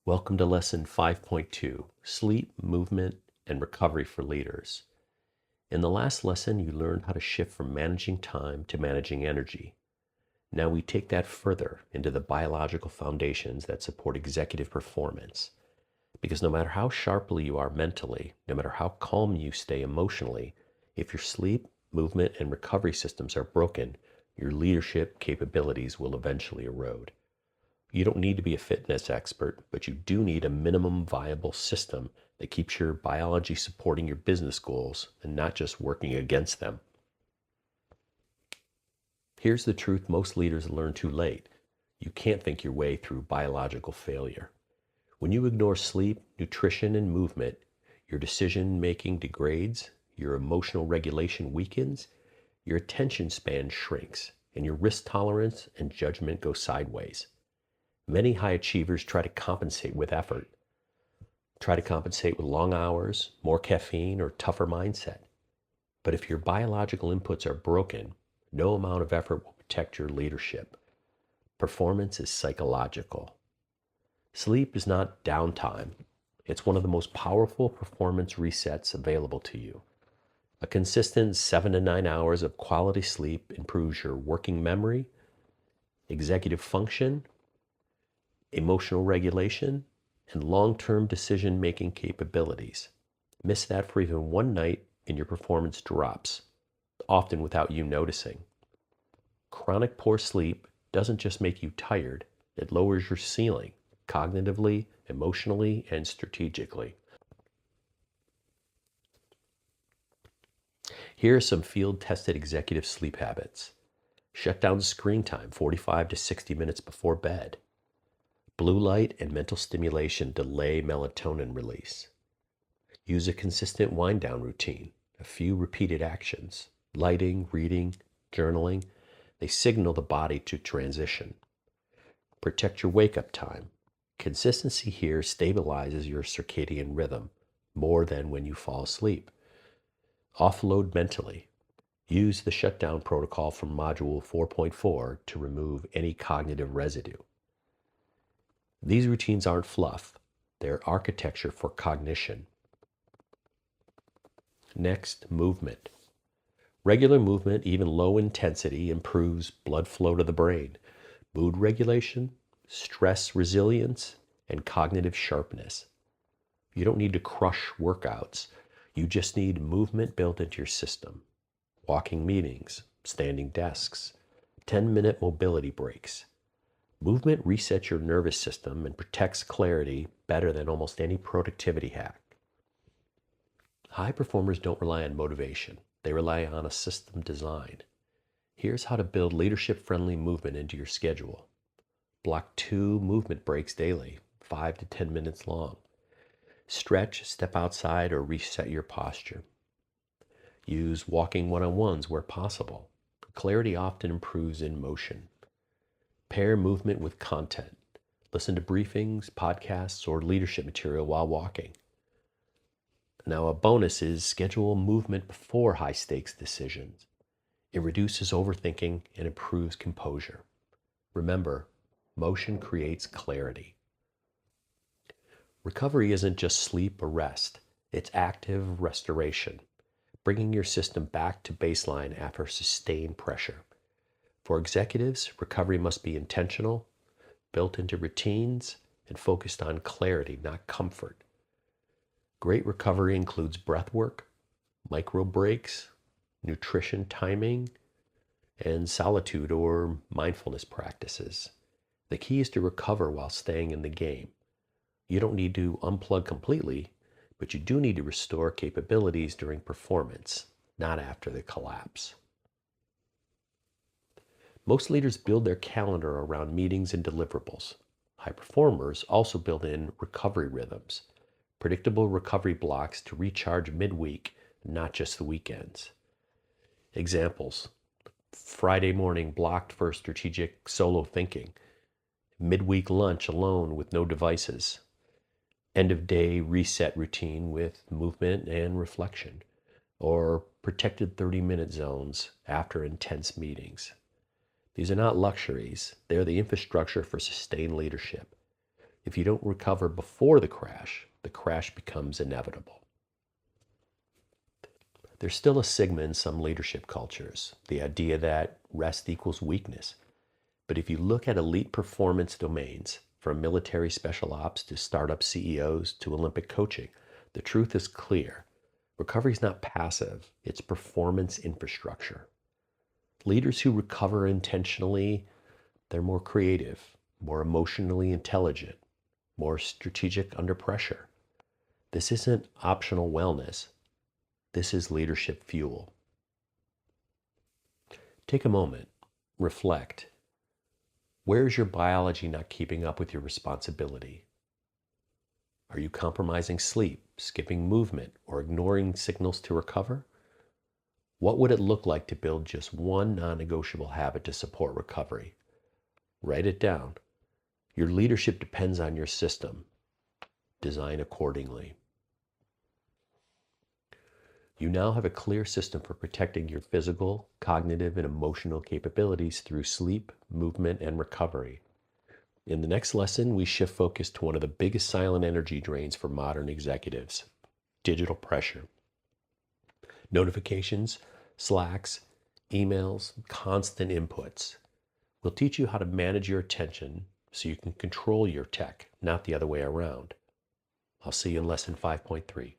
Welcome to Lesson 5.2, Sleep, Movement, and Recovery for Leaders. In the last lesson, you learned how to shift from managing time to managing energy. Now we take that further into the biological foundations that support executive performance. Because no matter how sharply you are mentally, no matter how calm you stay emotionally, if your sleep, movement, and recovery systems are broken, your leadership capabilities will eventually erode. You don't need to be a fitness expert, but you do need a minimum viable system that keeps your biology supporting your business goals and not just working against them. Here's the truth most leaders learn too late. You can't think your way through biological failure. When you ignore sleep, nutrition, and movement, your decision-making degrades, your emotional regulation weakens, your attention span shrinks, and your risk tolerance and judgment go sideways. Many high achievers try to compensate with effort, try to compensate with long hours, more caffeine, or tougher mindset. But if your biological inputs are broken, no amount of effort will protect your leadership. Performance is psychological. Sleep is not downtime. It's one of the most powerful performance resets available to you. A consistent 7 to 9 hours of quality sleep improves your working memory, executive function, emotional regulation, and long-term decision-making capabilities. Miss that for even one night and your performance drops, often without you noticing. Chronic poor sleep doesn't just make you tired, it lowers your ceiling, cognitively, emotionally, and strategically. Here are some field-tested executive sleep habits. Shut down screen time 45 to 60 minutes before bed. Blue light and mental stimulation delay melatonin release. Use a consistent wind-down routine, a few repeated actions, lighting, reading, journaling. They signal the body to transition. Protect your wake-up time. Consistency here stabilizes your circadian rhythm more than when you fall asleep. Offload mentally. Use the shutdown protocol from Module 4.4 to remove any cognitive residue. These routines aren't fluff, they're architecture for cognition. Next, movement. Regular movement, even low intensity, improves blood flow to the brain, mood regulation, stress resilience, and cognitive sharpness. You don't need to crush workouts. You just need movement built into your system. Walking meetings, standing desks, 10-minute mobility breaks. Movement resets your nervous system and protects clarity better than almost any productivity hack. High performers don't rely on motivation. They rely on a system design. Here's how to build leadership-friendly movement into your schedule. Block 2 movement breaks daily, 5 to 10 minutes long. Stretch, step outside, or reset your posture. Use walking one-on-ones where possible. Clarity often improves in motion. Pair movement with content. Listen to briefings, podcasts, or leadership material while walking. Now, a bonus is schedule movement before high-stakes decisions. It reduces overthinking and improves composure. Remember, motion creates clarity. Recovery isn't just sleep or rest. It's active restoration, bringing your system back to baseline after sustained pressure. For executives, recovery must be intentional, built into routines, and focused on clarity, not comfort. Great recovery includes breath work, micro breaks, nutrition timing, and solitude or mindfulness practices. The key is to recover while staying in the game. You don't need to unplug completely, but you do need to restore capabilities during performance, not after the collapse. Most leaders build their calendar around meetings and deliverables. High performers also build in recovery rhythms, predictable recovery blocks to recharge midweek, not just the weekends. Examples: Friday morning blocked for strategic solo thinking, midweek lunch alone with no devices, end of day reset routine with movement and reflection, or protected 30-minute zones after intense meetings. These are not luxuries, they're the infrastructure for sustained leadership. If you don't recover before the crash becomes inevitable. There's still a stigma in some leadership cultures, the idea that rest equals weakness. But if you look at elite performance domains, from military special ops to startup CEOs to Olympic coaching, the truth is clear. Recovery is not passive, it's performance infrastructure. Leaders who recover intentionally, they're more creative, more emotionally intelligent, more strategic under pressure. This isn't optional wellness. This is leadership fuel. Take a moment, reflect. Where is your biology not keeping up with your responsibility? Are you compromising sleep, skipping movement, or ignoring signals to recover? What would it look like to build just one non-negotiable habit to support recovery? Write it down. Your leadership depends on your system. Design accordingly. You now have a clear system for protecting your physical, cognitive, and emotional capabilities through sleep, movement, and recovery. In the next lesson, we shift focus to one of the biggest silent energy drains for modern executives: digital pressure. Notifications, Slacks, emails, constant inputs. We'll teach you how to manage your attention so you can control your tech, not the other way around. I'll see you in lesson 5.3.